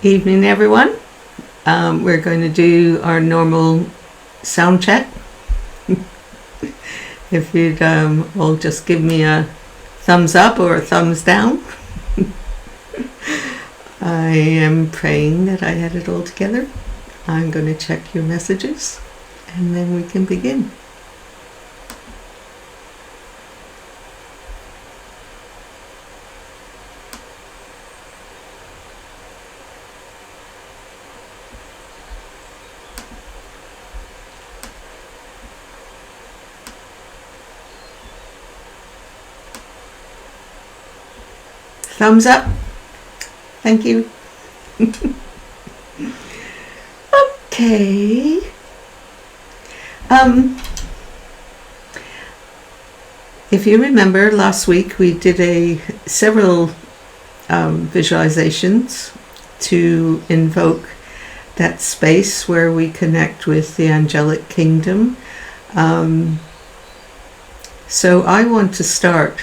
Evening, everyone. We're going to do our normal sound check. If you'd all just give me a thumbs up or a thumbs down. I am praying that I had it all together. I'm going to check your messages and then we can begin. Thumbs up. Thank you. Okay. If you remember, last week we did several visualizations to invoke that space where we connect with the angelic kingdom. So I want to start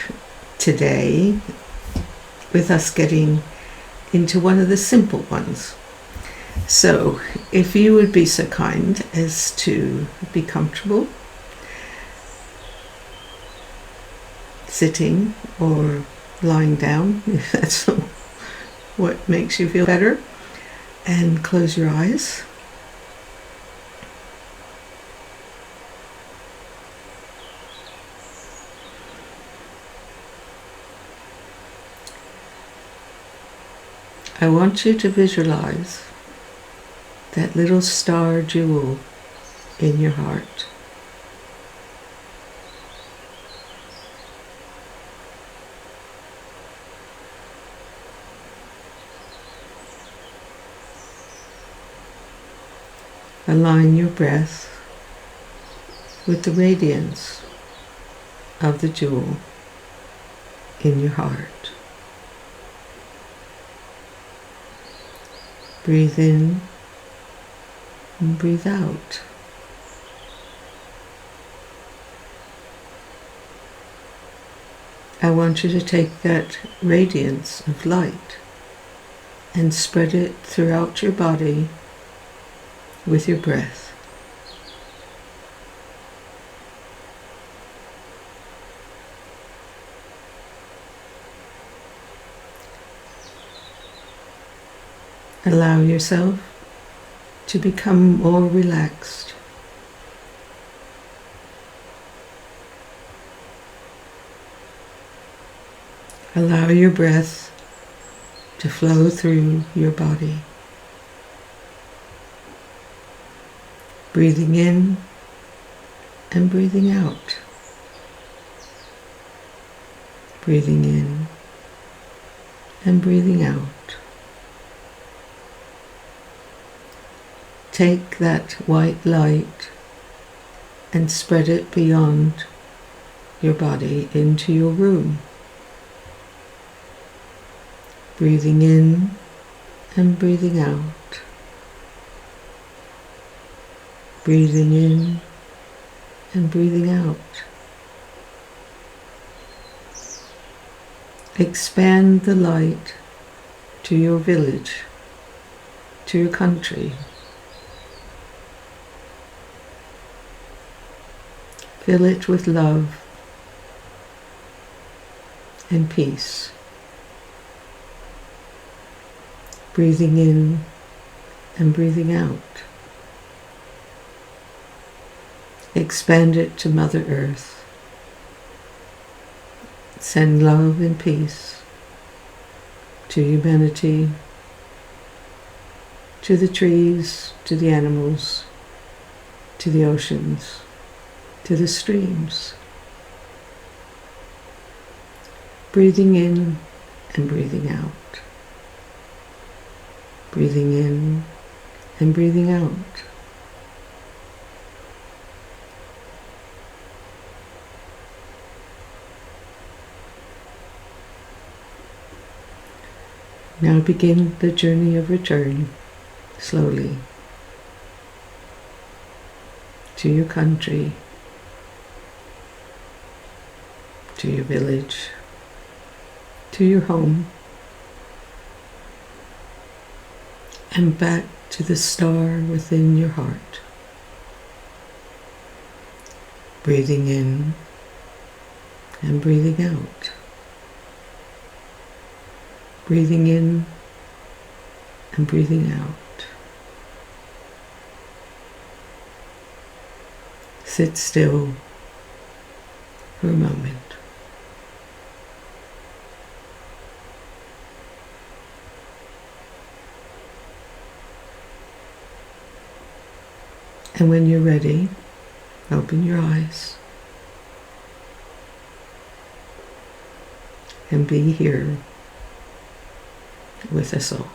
today with us getting into one of the simple ones. So if you would be so kind as to be comfortable, sitting or lying down, if that's what makes you feel better, and close your eyes. I want you to visualize that little star jewel in your heart. Align your breath with the radiance of the jewel in your heart. Breathe in and breathe out. I want you to take that radiance of light and spread it throughout your body with your breath. Allow yourself to become more relaxed. Allow your breath to flow through your body. Breathing in and breathing out. Breathing in and breathing out. Take that white light and spread it beyond your body into your room. Breathing in and breathing out. Breathing in and breathing out. Expand the light to your village, to your country. Fill it with love and peace. Breathing in and breathing out. Expand it to Mother Earth. Send love and peace to humanity, to the trees, to the animals, to the oceans, to the streams. Breathing in and breathing out. Breathing in and breathing out. Now begin the journey of return slowly to your country, to your village, to your home. and back to the star within your heart. Breathing in and breathing out. Breathing in and breathing out. Sit still for a moment. And when you're ready, open your eyes and be here with us all.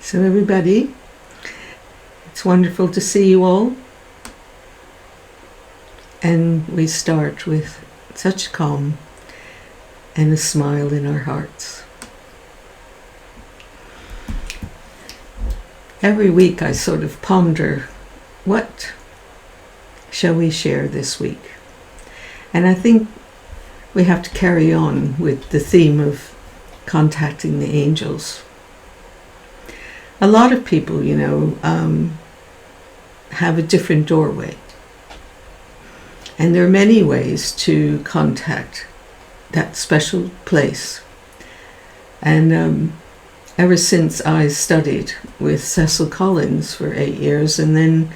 So everybody, it's wonderful to see you all. And we start with such calm and a smile in our hearts. Every week I sort of ponder, what shall we share this week? And I think we have to carry on with the theme of contacting the angels. A lot of people, have a different doorway. And there are many ways to contact that special place. And ever since I studied with Cecil Collins for 8 years, and then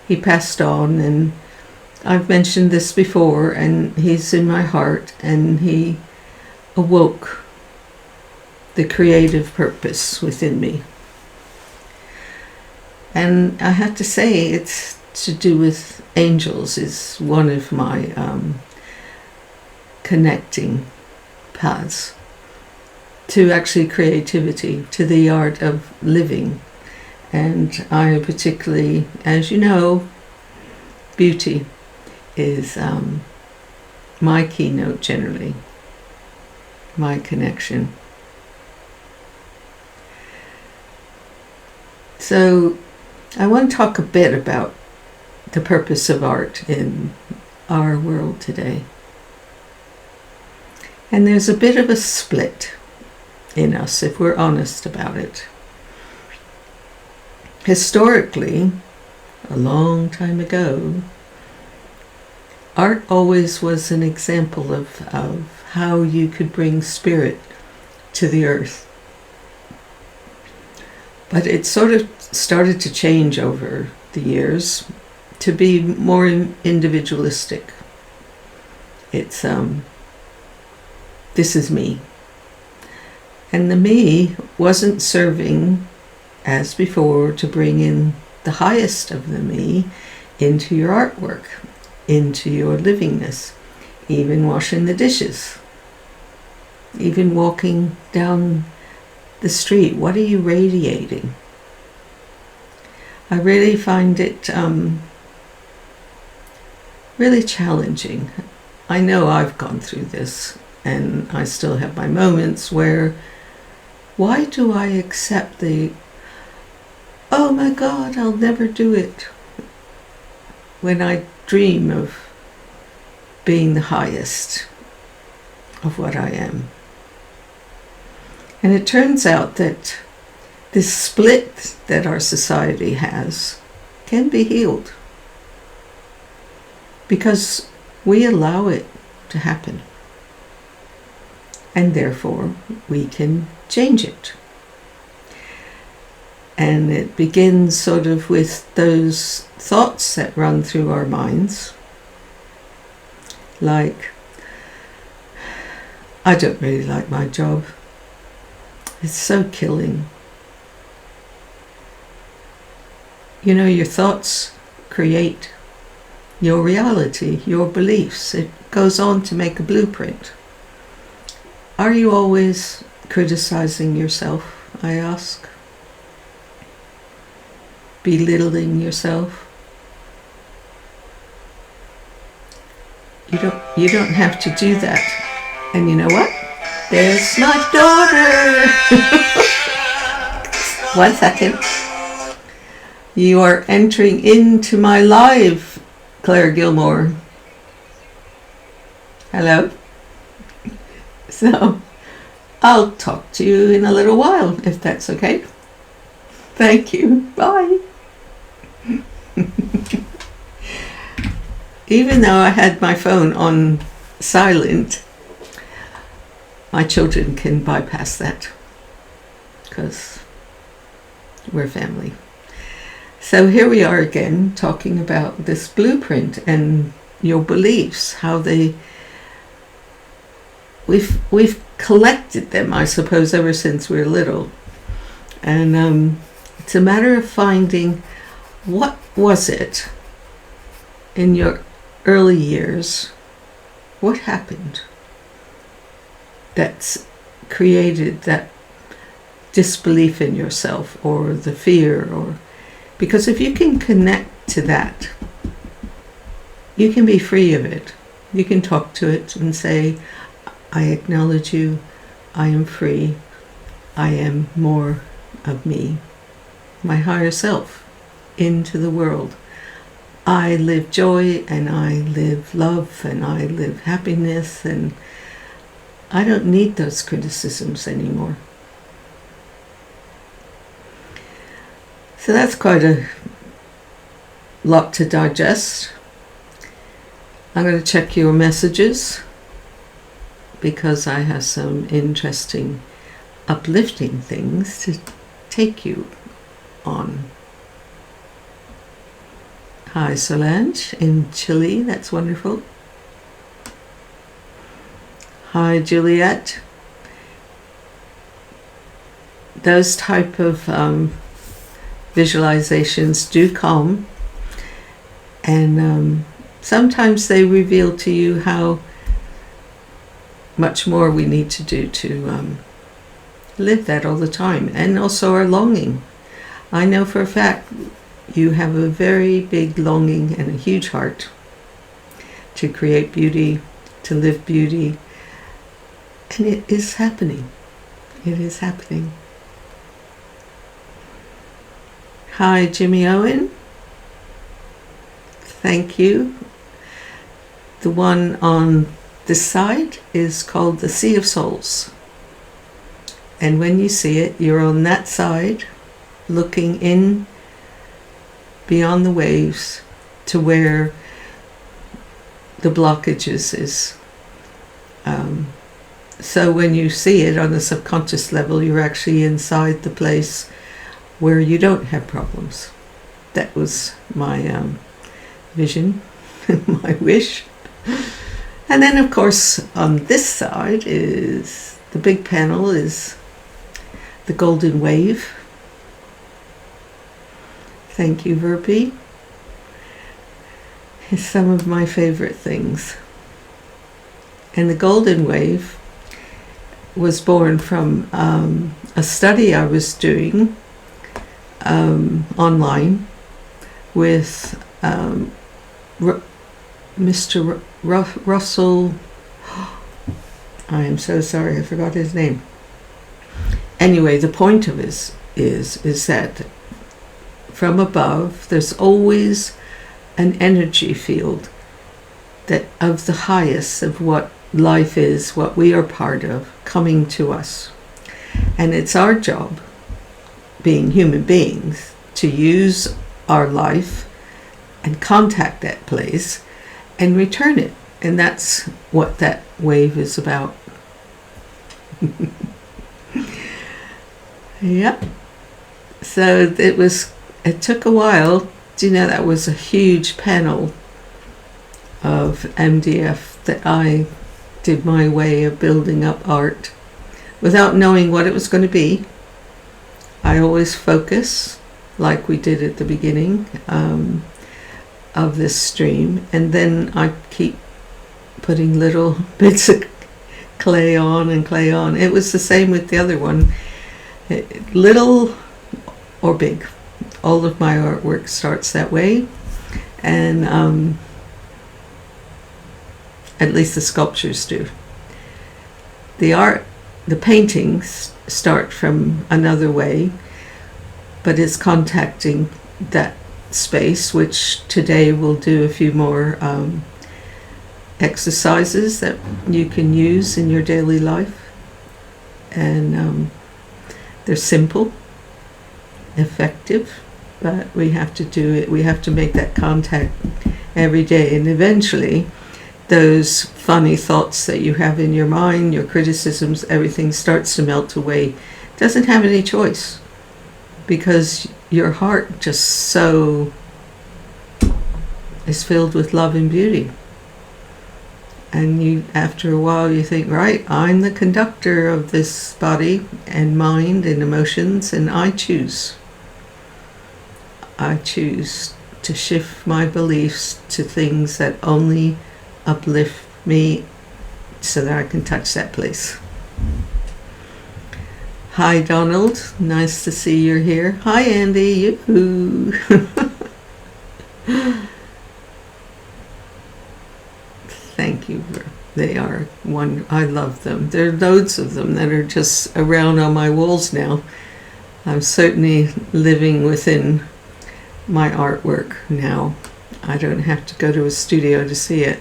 he passed on, and I've mentioned this before, and he's in my heart, and he awoke the creative purpose within me. And I have to say, it's to do with angels is one of my connecting paths to actually creativity, to the art of living. And I particularly, as you know, beauty is my keynote generally, my connection. So I want to talk a bit about the purpose of art in our world today. And there's a bit of a split in us, if we're honest about it. Historically, a long time ago, art always was an example of how you could bring spirit to the earth. But it sort of started to change over the years to be more individualistic. It's, this is me. And the me wasn't serving, as before, to bring in the highest of the me into your artwork, into your livingness, even washing the dishes, even walking down the street. What are you radiating? I really find it really challenging. I know I've gone through this, and I still have my moments where, why do I accept the, oh my God, I'll never do it, when I dream of being the highest of what I am? And it turns out that this split that our society has can be healed because we allow it to happen. And therefore, we can change it. And it begins sort of with those thoughts that run through our minds, like, I don't really like my job. It's so killing. You know, your thoughts create your reality, your beliefs. It goes on to make a blueprint. Are you always criticizing yourself, I ask? Belittling yourself? You don't you don't have to do that. And you know what? There's my daughter. 1 second. You are entering into my live, Claire Gilmour. Hello. So, I'll talk to you in a little while, if that's okay. Thank you. Bye. Even though I had my phone on silent, my children can bypass that because we're family. So here we are again talking about this blueprint and your beliefs, how we've collected them, I suppose, ever since we were little. And it's a matter of finding what was it in your early years, what happened that's created that disbelief in yourself or the fear, or because if you can connect to that, you can be free of it. You can talk to it and say, I acknowledge you, I am free, I am more of me, my higher self, into the world. I live joy and I live love and I live happiness, and I don't need those criticisms anymore. So that's quite a lot to digest. I'm going to check your messages because I have some interesting, uplifting things to take you on. Hi, Solange in Chile. That's wonderful. Hi, Juliet. Those type of visualizations do come, and sometimes they reveal to you how much more we need to do to live that all the time, and also our longing. I know for a fact you have a very big longing and a huge heart to create beauty, to live beauty, and it is happening. It is happening. Hi, Jimmy Owen. Thank you. The one on this side is called the Sea of Souls. And when you see it, you're on that side, looking in beyond the waves to where the blockages is. So when you see it on the subconscious level, you're actually inside the place where you don't have problems. That was my vision, my wish. And then of course on this side is the big panel, is the golden wave. Thank you, Verpi. It's some of my favorite things. And the golden wave was born from a study I was doing online with Mr. Russell. I am so sorry, I forgot his name. Anyway, the point of it is that from above, there's always an energy field that of the highest of what life is, what we are part of, coming to us. And it's our job, being human beings, to use our life and contact that place and return it. And that's what that wave is about. Yep. So it took a while. Do you know that was a huge panel of MDF that I did my way of building up art without knowing what it was going to be. I always focus, like we did at the beginning of this stream, and then I keep putting little bits of clay on and clay on. It was the same with the other one, little or big. All of my artwork starts that way, and At least the sculptures do. The paintings start from another way, but it's contacting that space, which today we'll do a few more exercises that you can use in your daily life. And they're simple, effective, but we have to do it. We have to make that contact every day, and eventually those funny thoughts that you have in your mind, your criticisms, everything starts to melt away. Doesn't have any choice, because your heart just so is filled with love and beauty. And you, after a while, you think, right, I'm the conductor of this body and mind and emotions, and I choose. I choose to shift my beliefs to things that only uplift me so that I can touch that place. Hi, Donald. Nice to see you're here. Hi, Andy. Yoo-hoo. Thank you. They are one. I love them. There are loads of them that are just around on my walls now. I'm certainly living within my artwork now. I don't have to go to a studio to see it.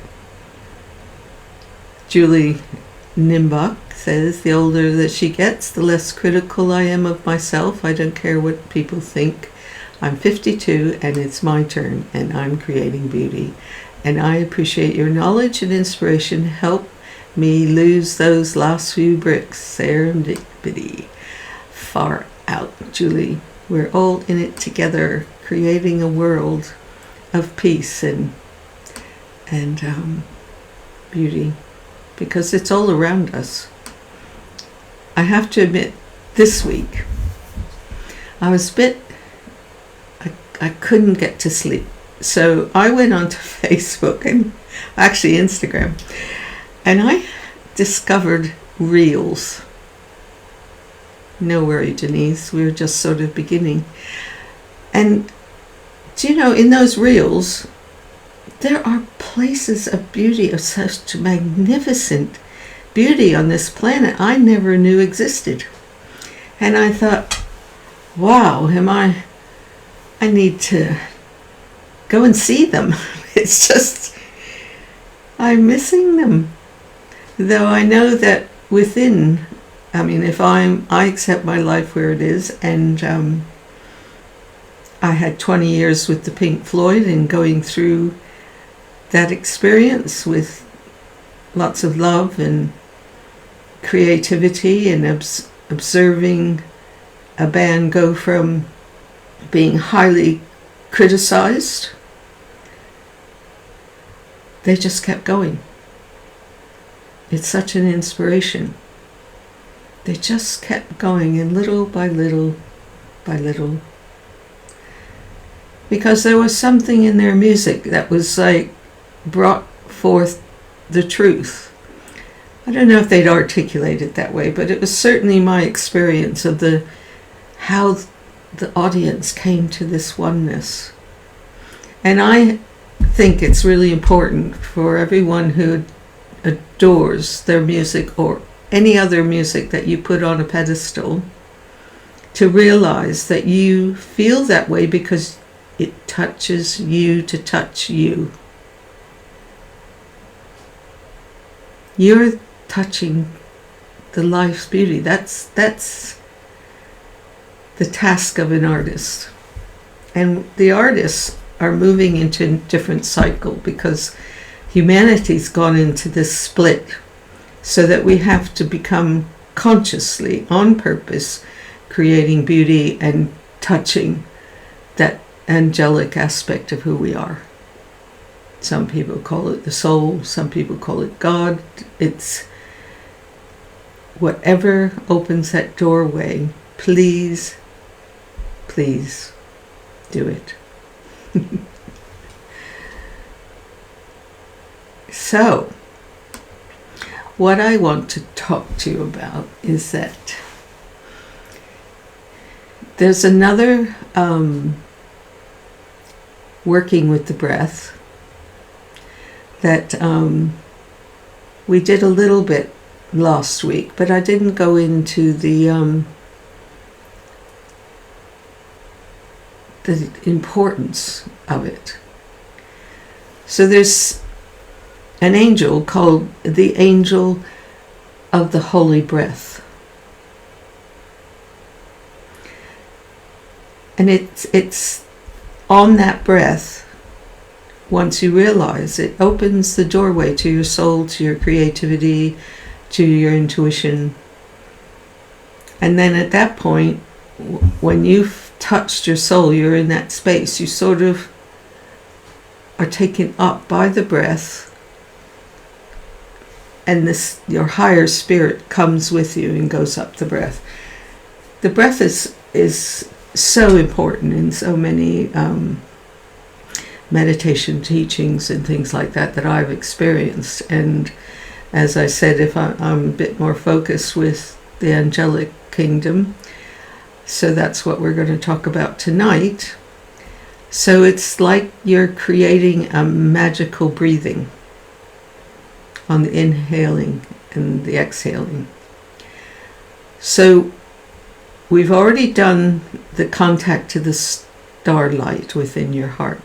Julie Nimbach says, the older that she gets, the less critical I am of myself. I don't care what people think. I'm 52 and it's my turn, and I'm creating beauty. And I appreciate your knowledge and inspiration. Help me lose those last few bricks. Serendipity. Far out, Julie. We're all in it together, creating a world of peace and beauty, because it's all around us. I have to admit, this week I was I couldn't get to sleep. So I went onto Facebook and actually Instagram, and I discovered Reels. No worry, Denise, we were just sort of beginning. And do you know, in those Reels, there are places of beauty, of such magnificent beauty on this planet I never knew existed. And I thought, wow, I need to go and see them. It's just, I'm missing them. Though I know that within, I mean, if I accept my life where it is, and I had 20 years with the Pink Floyd and going through that experience with lots of love and creativity and observing a band go from being highly criticized, they just kept going. It's such an inspiration. They just kept going, and little by little by little, because there was something in their music that was like brought forth the truth. I don't know if they'd articulate it that way, but it was certainly my experience of how the audience came to this oneness. And I think it's really important for everyone who adores their music or any other music that you put on a pedestal to realize that you feel that way because it touches you to touch you. You're touching the life's beauty. That's the task of an artist. And the artists are moving into a different cycle because humanity's gone into this split, so that we have to become consciously, on purpose, creating beauty and touching that angelic aspect of who we are. Some people call it the soul, some people call it God. It's whatever opens that doorway. Please, please do it. So, what I want to talk to you about is that there's another working with the breath that We did a little bit last week, but I didn't go into the importance of it. So there's an angel called the angel of the holy breath. And it's on that breath, once you realize it, opens the doorway to your soul, to your creativity, to your intuition. And then at that point, when you've touched your soul, you're in that space, you sort of are taken up by the breath, and your higher spirit comes with you and goes up the breath. The breath is so important in so many meditation teachings and things like that I've experienced. And as I said, if I'm a bit more focused with the angelic kingdom, so that's what we're going to talk about tonight. So it's like you're creating a magical breathing on the inhaling and the exhaling. So we've already done the contact to the starlight within your heart.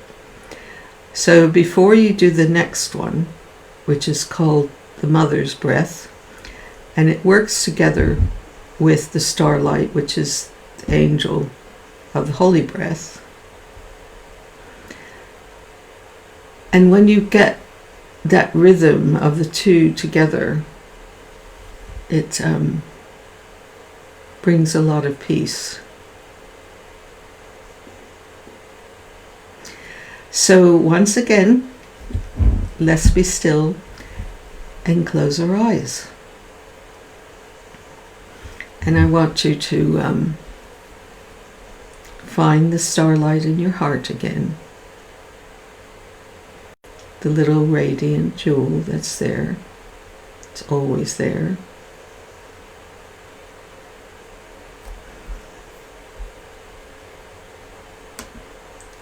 So before you do the next one, which is called the mother's breath, and it works together with the starlight, which is the angel of the holy breath. And when you get that rhythm of the two together, it brings a lot of peace. So once again, let's be still and close our eyes. And I want you to find the starlight in your heart again. The little radiant jewel that's there. It's always there.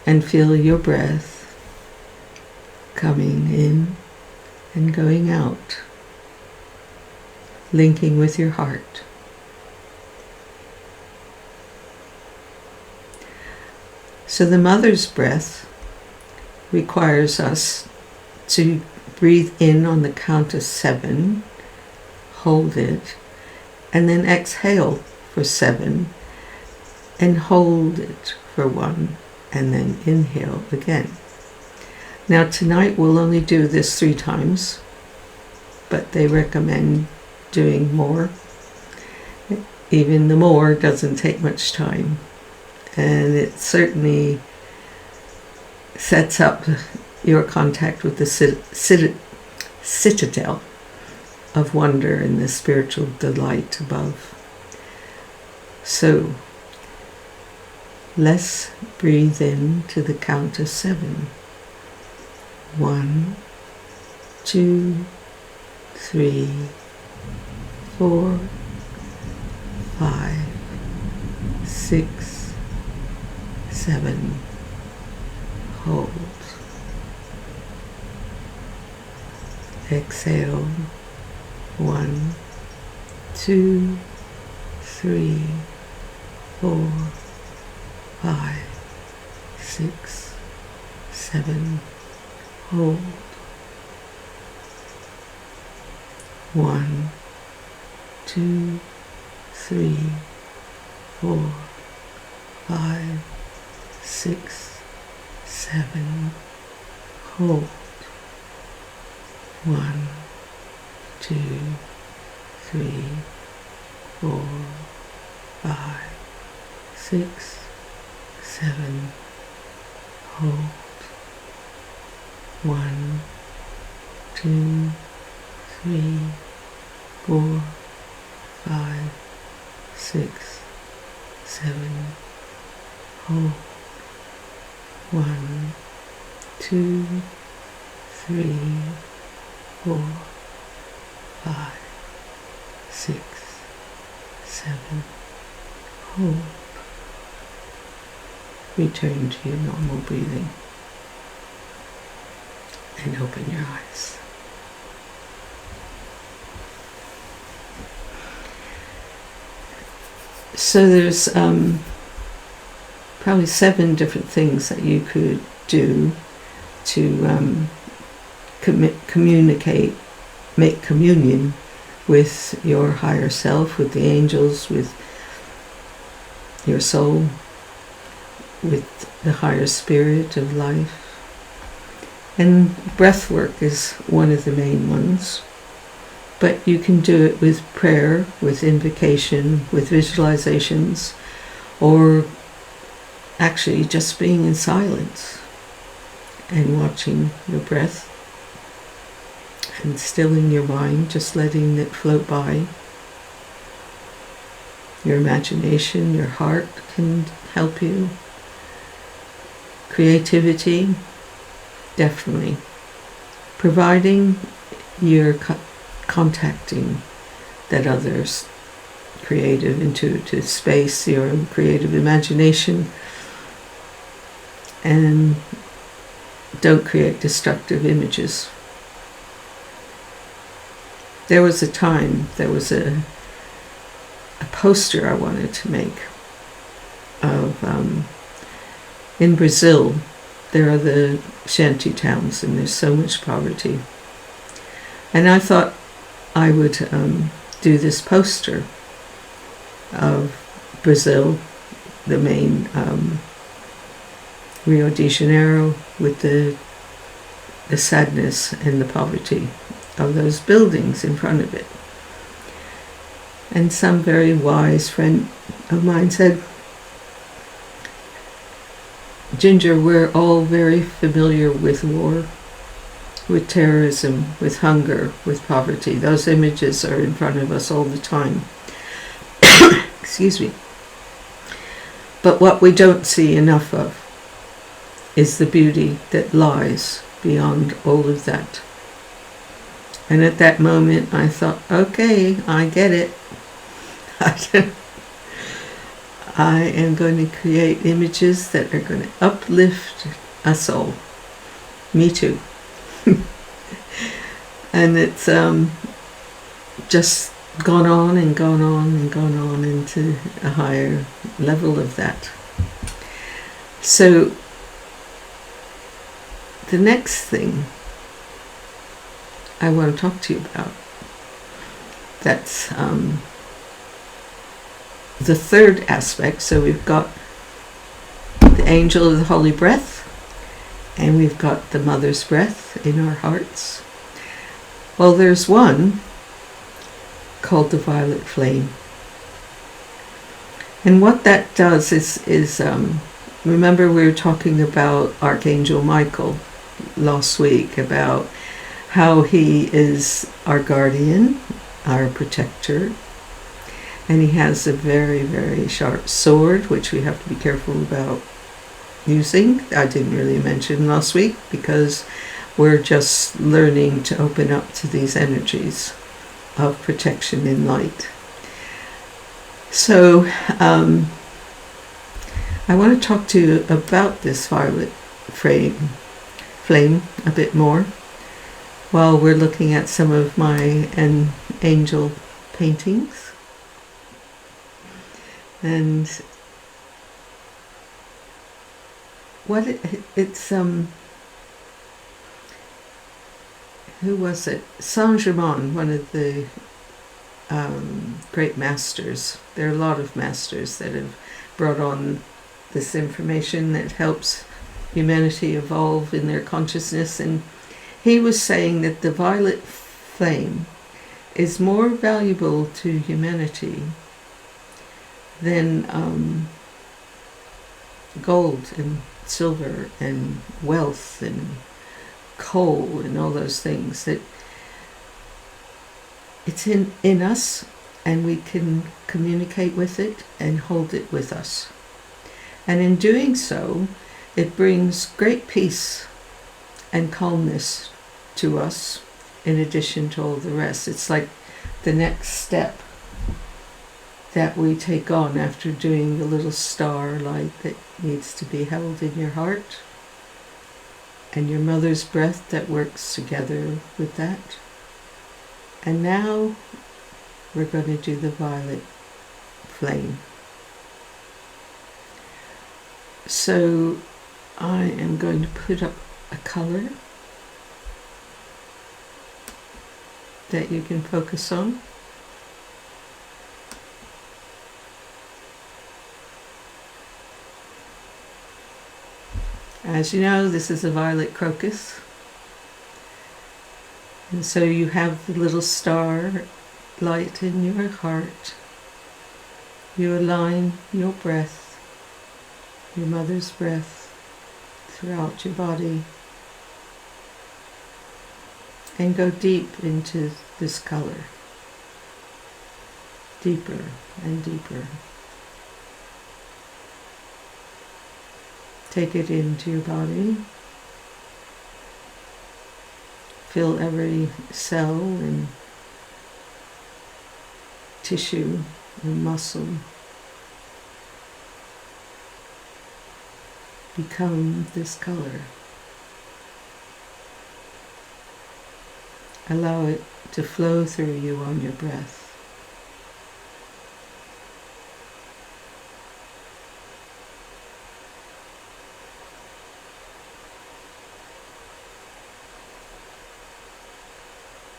And feel your breath coming in and going out, linking with your heart. So the mother's breath requires us to breathe in on the count of 7, hold it, and then exhale for 7, and hold it for 1, and then inhale again. Now tonight we'll only do this 3 times, but they recommend doing more. Even the more doesn't take much time, and it certainly sets up your contact with the citadel of wonder and the spiritual delight above. So let's breathe in to the count of 7. 1, 2, 3, 4, 5, 6, 7. Hold. Exhale. 1, 2, 3, 4, 5, 6, 7. Hold. 1, 2, 3, 4, 5, 6, 7. Hold. 1, 2, 3, 4, 5, 6, 7. Hold. 1, 2, 3, 4, 5, 6, 7. Hold. 1, 2, 3, 4, 5, 6, 7. Hold. Return to your normal breathing and open your eyes. So there's probably 7 different things that you could do to communicate, make communion with your higher self, with the angels, with your soul, with the higher spirit of life. And breath work is one of the main ones. But you can do it with prayer, with invocation, with visualizations, or actually just being in silence and watching your breath and stilling your mind, just letting it float by. Your imagination, your heart can help you. Creativity, definitely. Providing you're contacting that other's creative, intuitive space, your creative imagination, and don't create destructive images. There was a time, there was a poster I wanted to make of, in Brazil, there are the shanty towns and there's so much poverty. And I thought I would do this poster of Brazil, the main Rio de Janeiro, with the sadness and the poverty of those buildings in front of it. And some very wise friend of mine said, Ginger, we're all very familiar with war, with terrorism, with hunger, with poverty. Those images are in front of us all the time. Excuse me. But what we don't see enough of is the beauty that lies beyond all of that. And at that moment I thought, okay, I get it. I am going to create images that are going to uplift us all. Me too. And it's just gone on and gone on and gone on into a higher level of that. So the next thing I want to talk to you about, that's the third aspect. So we've got the angel of the holy breath, and we've got the mother's breath in our hearts. Well, there's one called the violet flame. And what that does is remember we were talking about Archangel Michael last week, about how he is our guardian, our protector, and he has a very, very sharp sword, which we have to be careful about using. I didn't really mention last week because we're just learning to open up to these energies of protection in light. So I want to talk to you about this violet flame a bit more while we're looking at some of my angel paintings. And what it's who was it? Saint-Germain, one of the great masters. There are a lot of masters that have brought on this information that helps humanity evolve in their consciousness, and he was saying that the violet flame is more valuable to humanity than gold and silver and wealth and coal and all those things. That it's in us, and we can communicate with it and hold it with us. And in doing so, it brings great peace and calmness to us in addition to all the rest. It's like the next step that we take on after doing the little star light that needs to be held in your heart, and your mother's breath that works together with that. And now we're going to do the violet flame. So I am going to put up a color that you can focus on. As you know, this is a violet crocus. And so you have the little star light in your heart. You align your breath, your mother's breath, throughout your body, and go deep into this color, deeper and deeper. Take it into your body. Fill every cell and tissue and muscle. Become this color. Allow it to flow through you on your breath.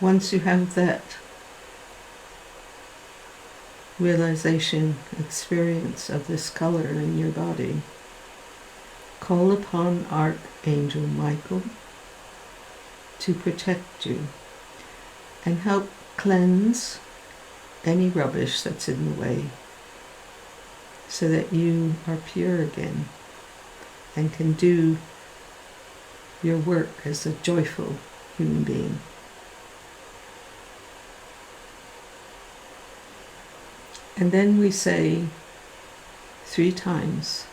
Once you have that realization, experience of this color in your body, call upon Archangel Michael to protect you and help cleanse any rubbish that's in the way so that you are pure again and can do your work as a joyful human being. And then we say 3 times,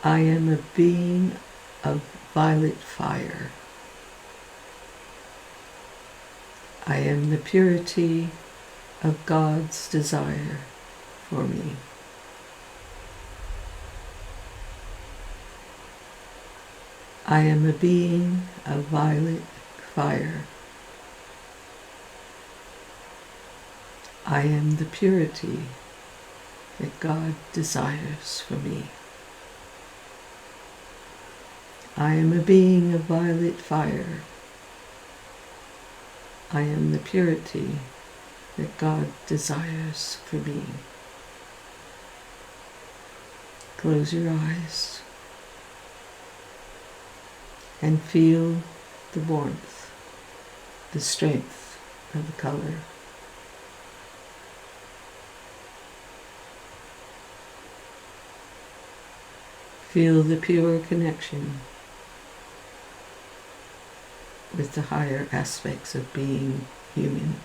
I am a being of violet fire. I am the purity of God's desire for me. I am a being of violet fire. I am the purity that God desires for me. I am a being of violet fire. I am the purity that God desires for me. Close your eyes and feel the warmth, the strength of the color. Feel the pure connection with the higher aspects of being human.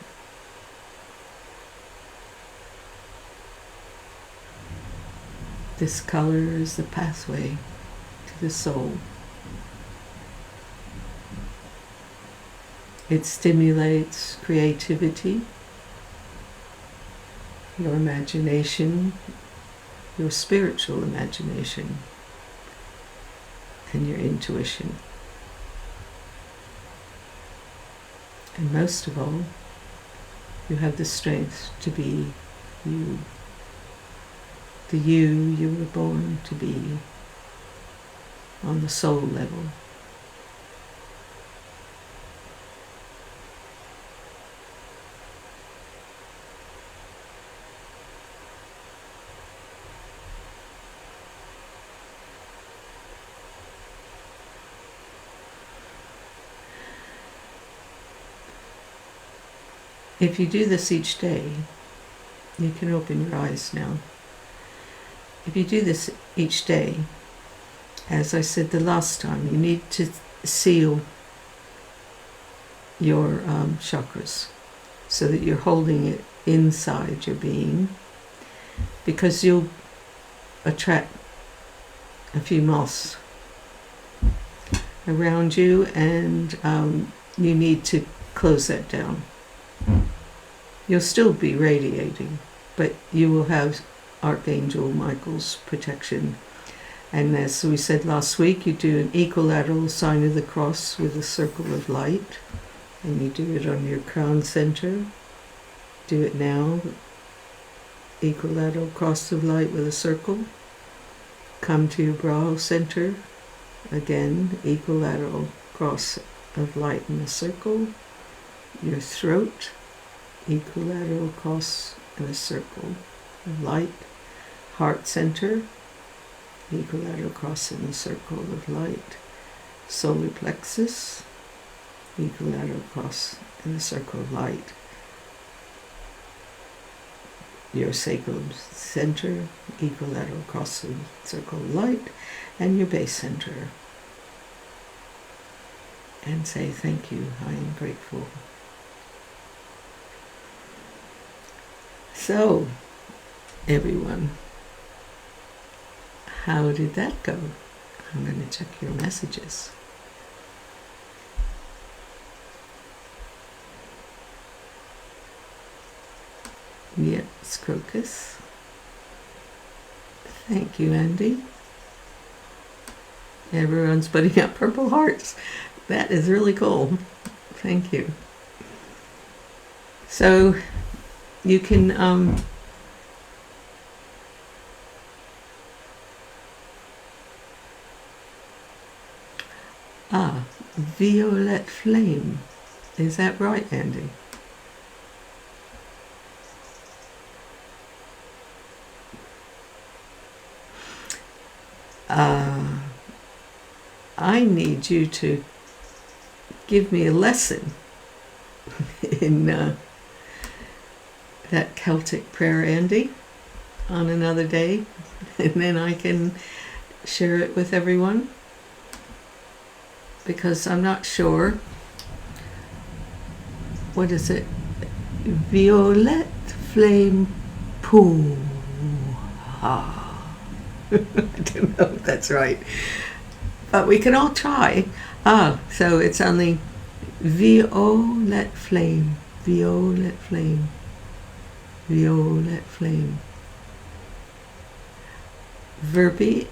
This color is the pathway to the soul. It stimulates creativity, your imagination, your spiritual imagination, and your intuition. And most of all, you have the strength to be you. The you were born to be on the soul level. If you do this each day, you can open your eyes now. If you do this each day, as I said the last time, you need to seal your chakras so that you're holding it inside your being, because you'll attract a few moths around you, and you need to close that down. You'll still be radiating, but you will have Archangel Michael's protection. And as we said last week, you do an equilateral sign of the cross with a circle of light, and you do it on your crown center. Do it now. Equilateral cross of light with a circle. come to your brow center. Again, equilateral cross of light in a circle. Your throat, equilateral cross in a circle of light. Heart center, equilateral cross in a circle of light. Solar plexus, equilateral cross in a circle of light. Your sacral center, equilateral cross in a circle of light. And your base center. And say, thank you, I am grateful. So, everyone, how did that go? I'm going to check your messages. Yes, Crocus. Thank you, Andy. Everyone's putting up purple hearts. That is really cool. Thank you. So you can violet flame. Is that right, Andy? I need you to give me a lesson in that Celtic prayer, Andy, on another day, and then I can share it with everyone, because I'm not sure. What is it? Violet flame pool. I don't know if that's right, but we can all try. So it's only violet flame, violet flame, violet flame. Verbi,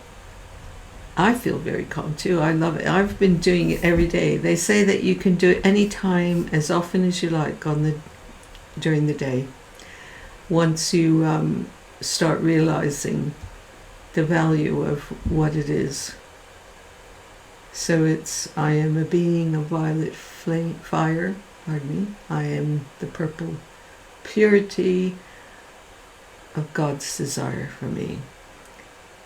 I feel very calm too. I love it. I've been doing it every day. They say that you can do it anytime, as often as you like during the day. Once you start realizing the value of what it is. So it's, I am a being of violet flame, fire, pardon me. I am the purple purity of God's desire for me.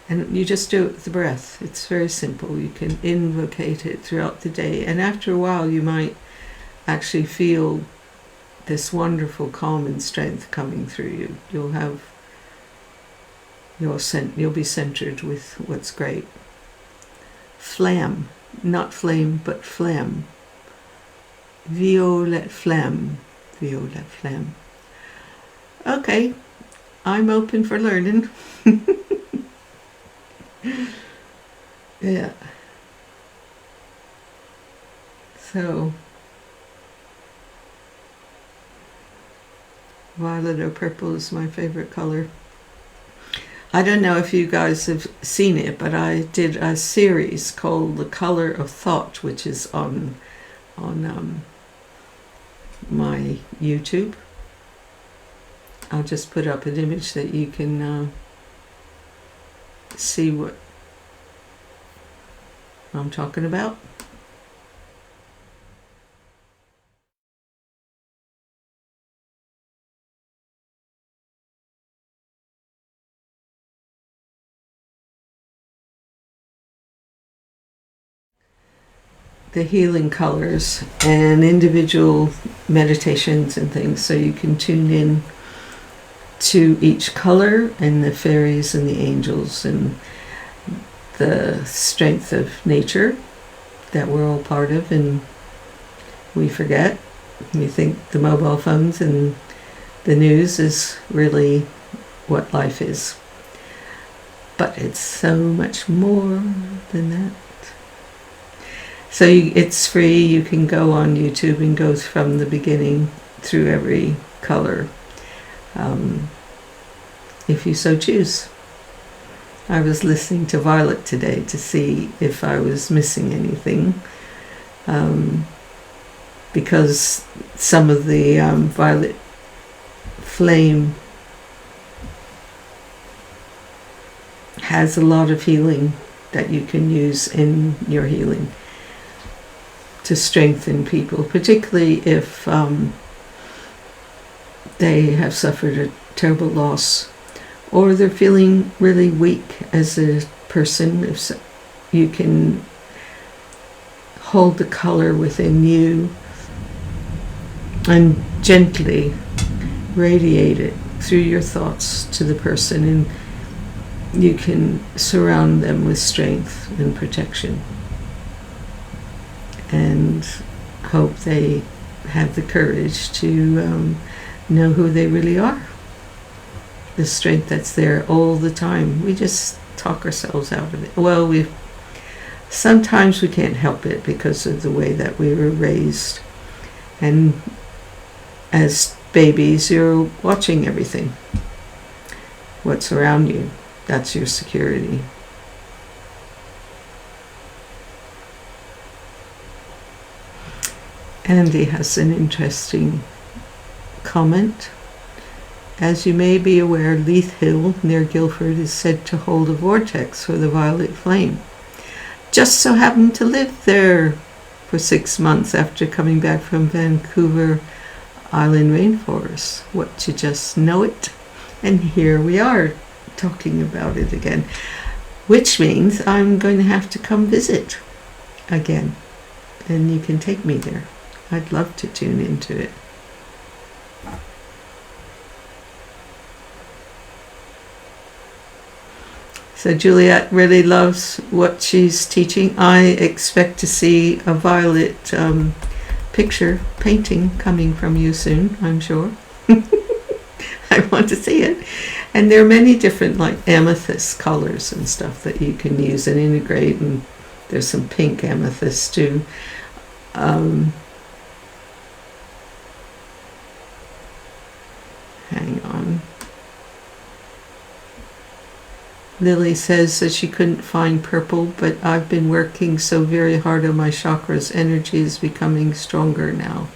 And you just do it with the breath. It's very simple. You can invocate it throughout the day. And after a while, you might actually feel this wonderful calm and strength coming through you. You'll be centered with what's great. Flamme, not flame, but flamme. Violet flamme, violet flamme. Okay, I'm open for learning. Yeah. So, violet or purple is my favorite color. I don't know if you guys have seen it, but I did a series called The Color of Thought, which is on my YouTube. I'll just put up an image that you can see what I'm talking about. The healing colors and individual meditations and things, so you can tune in to each color and the fairies and the angels and the strength of nature that we're all part of, and we forget. We think the mobile phones and the news is really what life is, but it's so much more than that. So it's free. You can go on YouTube and go from the beginning through every color, if you so choose. I was listening to Violet today to see if I was missing anything, because some of the violet flame has a lot of healing that you can use in your healing to strengthen people, particularly if they have suffered a terrible loss or they're feeling really weak as a person. If so, you can hold the color within you and gently radiate it through your thoughts to the person, and you can surround them with strength and protection and hope they have the courage to know who they really are. The strength that's there all the time. We just talk ourselves out of it. Well, sometimes we can't help it because of the way that we were raised. And as babies, you're watching everything. What's around you, that's your security. Andy has an interesting comment. As you may be aware, Leith Hill near Guildford is said to hold a vortex for the violet flame. Just so happened to live there for 6 months after coming back from Vancouver Island rainforest. What, you just know it? And here we are talking about it again, which means I'm going to have to come visit again, and you can take me there. I'd love to tune into it. So Juliet really loves what she's teaching. I expect to see a violet picture painting coming from you soon, I'm sure. I want to see it. And there are many different like amethyst colors and stuff that you can use and integrate, and there's some pink amethyst too. Hang on. Lily says that she couldn't find purple, but I've been working so very hard on my chakras. Energy is becoming stronger now.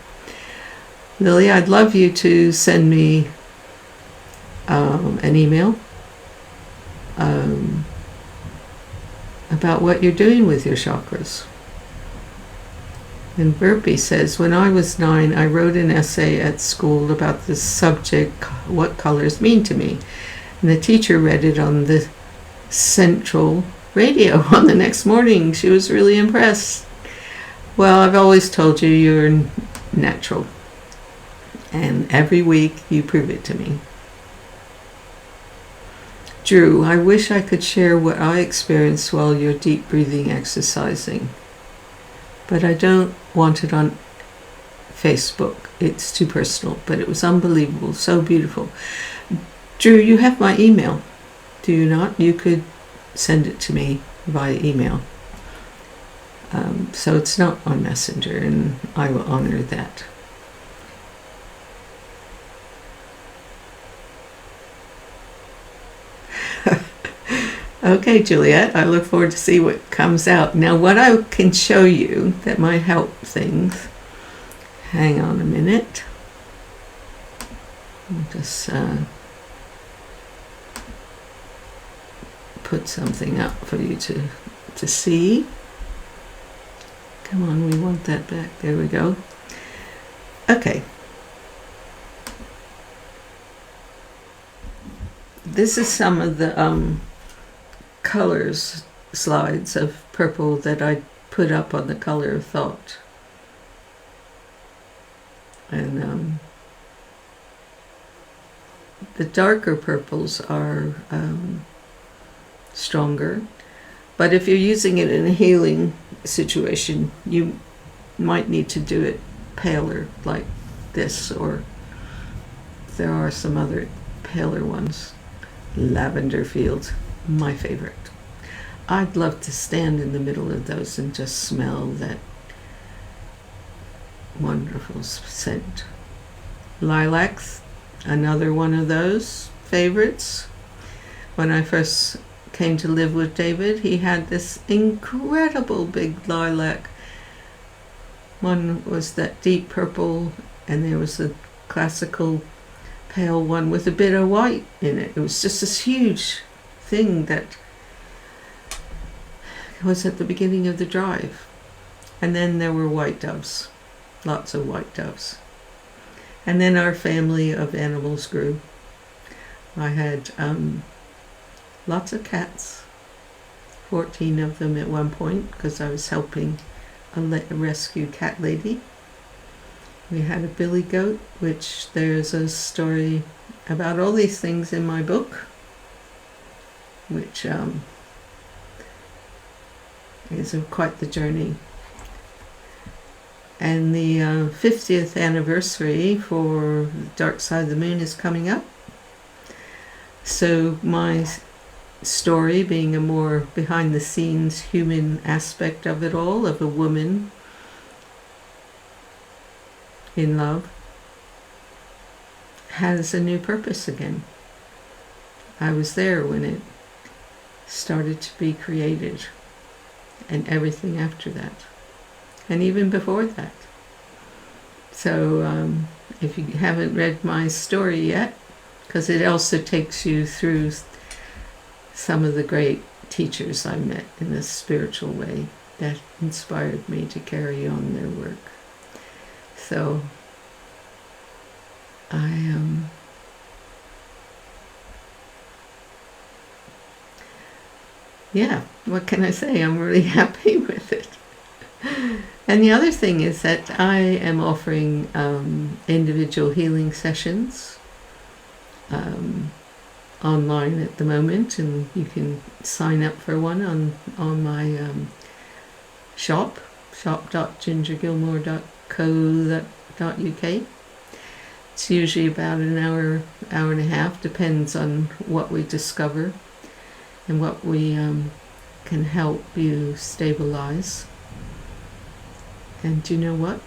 Lily, I'd love you to send me an email about what you're doing with your chakras. And Burpee says, when I was 9, I wrote an essay at school about the subject, what colors mean to me. And the teacher read it on the Central Radio on the next morning. She was really impressed. Well, I've always told you you're natural. And every week you prove it to me. Drew, I wish I could share what I experienced while you're deep breathing exercising, but I don't want it on Facebook. It's too personal, but it was unbelievable, so beautiful. Drew, you have my email, do you not? You could send it to me via email. So it's not on Messenger, and I will honor that. Okay, Juliet, I look forward to see what comes out. Now, what I can show you that might help things, hang on a minute. I'll just put something up for you to see. Come on, we want that back. There we go. Okay. This is some of the colors slides of purple that I put up on the Color of Thought. And the darker purples are stronger, but if you're using it in a healing situation, you might need to do it paler like this, or there are some other paler ones. Lavender fields, my favorite. I'd love to stand in the middle of those and just smell that wonderful scent. Lilacs, another one of those favorites. When I first came to live with David, he had this incredible big lilac. One was that deep purple, and there was a classical pale one with a bit of white in it. It was just this huge thing that was at the beginning of the drive. And then there were white doves, lots of white doves. And then our family of animals grew. I had lots of cats, 14 of them at one point, because I was helping a rescue cat lady. We had a billy goat, which there's a story about all these things in my book, which is quite the journey. And the 50th anniversary for Dark Side of the Moon is coming up. So my story, being a more behind-the-scenes human aspect of it all, of a woman in love, has a new purpose again. I was there when it started to be created, and everything after that, and even before that. So if you haven't read my story yet, because it also takes you through some of the great teachers I met in a spiritual way that inspired me to carry on their work. So yeah, what can I say? I'm really happy with it. And the other thing is that I am offering individual healing sessions online at the moment, and you can sign up for one on my shop.gingergilmour.co.uk. It's usually about an hour and a half, depends on what we discover and what we can help you stabilize. And do you know what?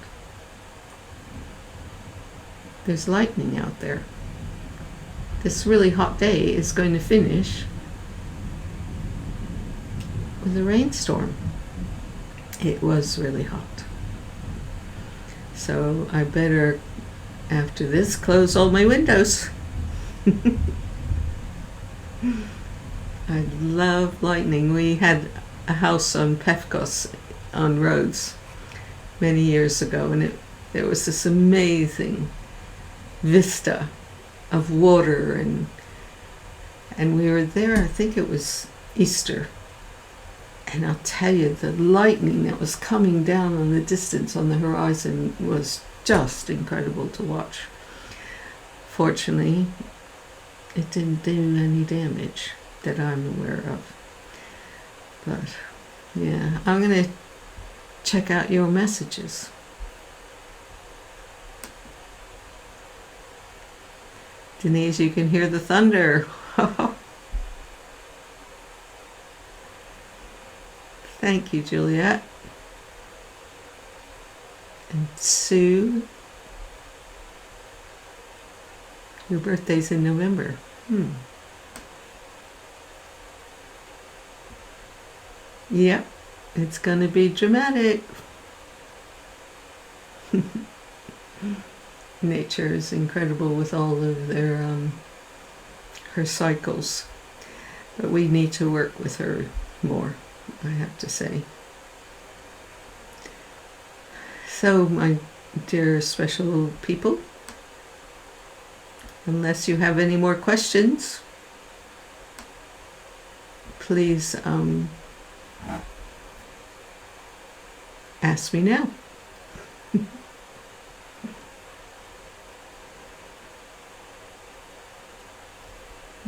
There's lightning out there. This really hot day is going to finish with a rainstorm. It was really hot. So I better, after this, close all my windows. I love lightning. We had a house on Pefkos on Rhodes many years ago, and there was this amazing vista of water, and we were there, I think it was Easter, and I'll tell you, the lightning that was coming down on the distance on the horizon was just incredible to watch. Fortunately, it didn't do any damage that I'm aware of. But yeah, I'm going to check out your messages. Denise, you can hear the thunder. Thank you, Juliet. And Sue, your birthday's in November. Yep, it's going to be dramatic. Nature is incredible with all of their her cycles, but we need to work with her more, I have to say. So, my dear special people, unless you have any more questions, please ask me now.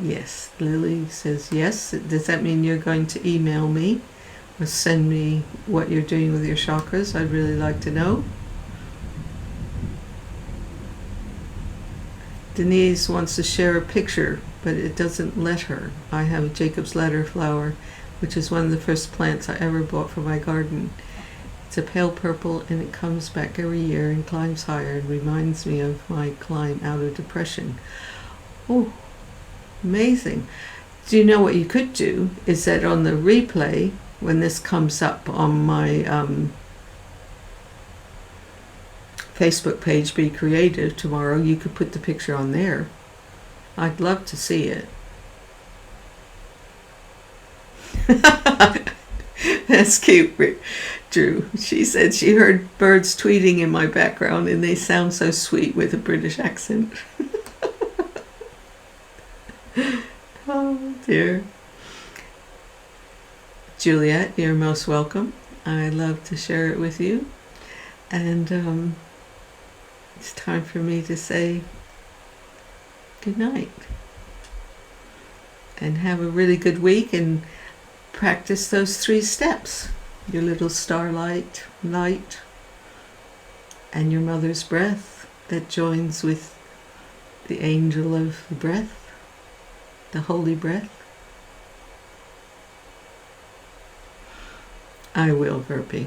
Yes, Lily says yes. Does that mean you're going to email me or send me what you're doing with your chakras? I'd really like to know. Denise wants to share a picture, but it doesn't let her. I have a Jacob's Ladder flower, which is one of the first plants I ever bought for my garden. It's a pale purple, and it comes back every year and climbs higher and reminds me of my climb out of depression. Oh, amazing. Do you know what you could do is that on the replay, when this comes up on my Facebook page, Be Creative, tomorrow, you could put the picture on there. I'd love to see it. That's cute, Drew. She said she heard birds tweeting in my background and they sound so sweet with a British accent. Oh dear. Juliet, you're most welcome. I love to share it with you. And it's time for me to say good night. And have a really good week and practice those 3 steps. Your little starlight, light, and your mother's breath that joins with the angel of the breath, the holy breath. I will, Verpy.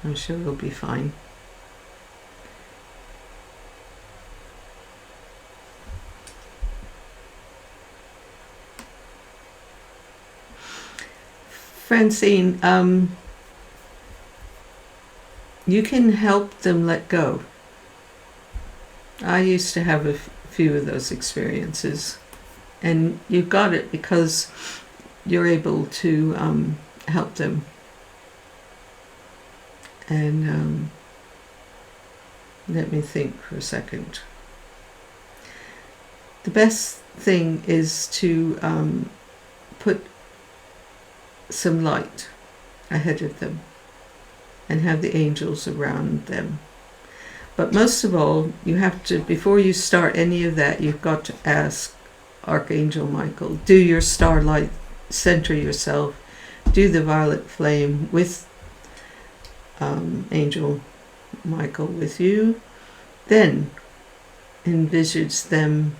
I'm sure it'll be fine. Francine, you can help them let go. I used to have a few of those experiences, and you got it because you're able to help them. And let me think for a second. The best thing is to put some light ahead of them and have the angels around them. But most of all, you have to, before you start any of that, you've got to ask Archangel Michael, do your starlight, center yourself, do the violet flame with Angel Michael with you, then envisage them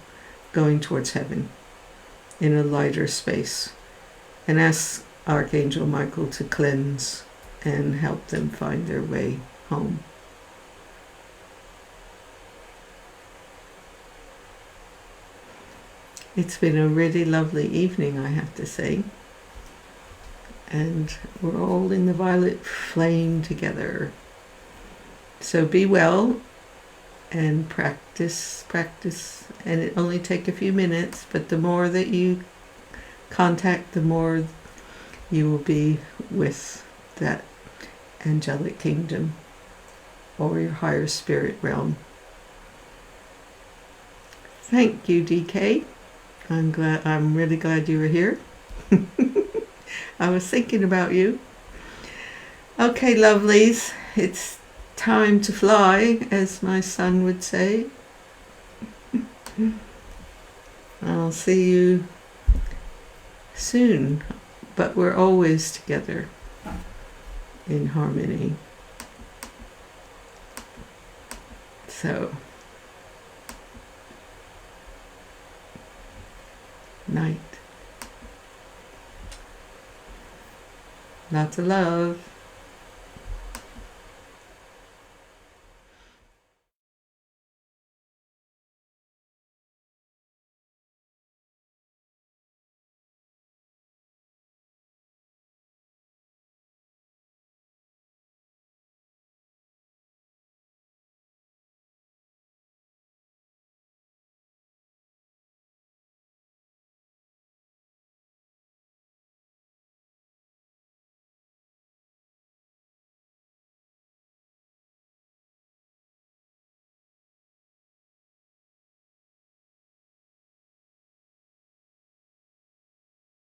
going towards heaven in a lighter space, and ask Archangel Michael to cleanse and help them find their way home. It's been a really lovely evening, I have to say. And we're all in the violet flame together. So be well and practice, and it only take a few minutes, but the more that you contact, the more you will be with that angelic kingdom or your higher spirit realm. Thank you, DK. I'm really glad you were here. I was thinking about you. Okay, lovelies, it's time to fly, as my son would say. I'll see you soon, but we're always together in harmony. So, night. Lots of love.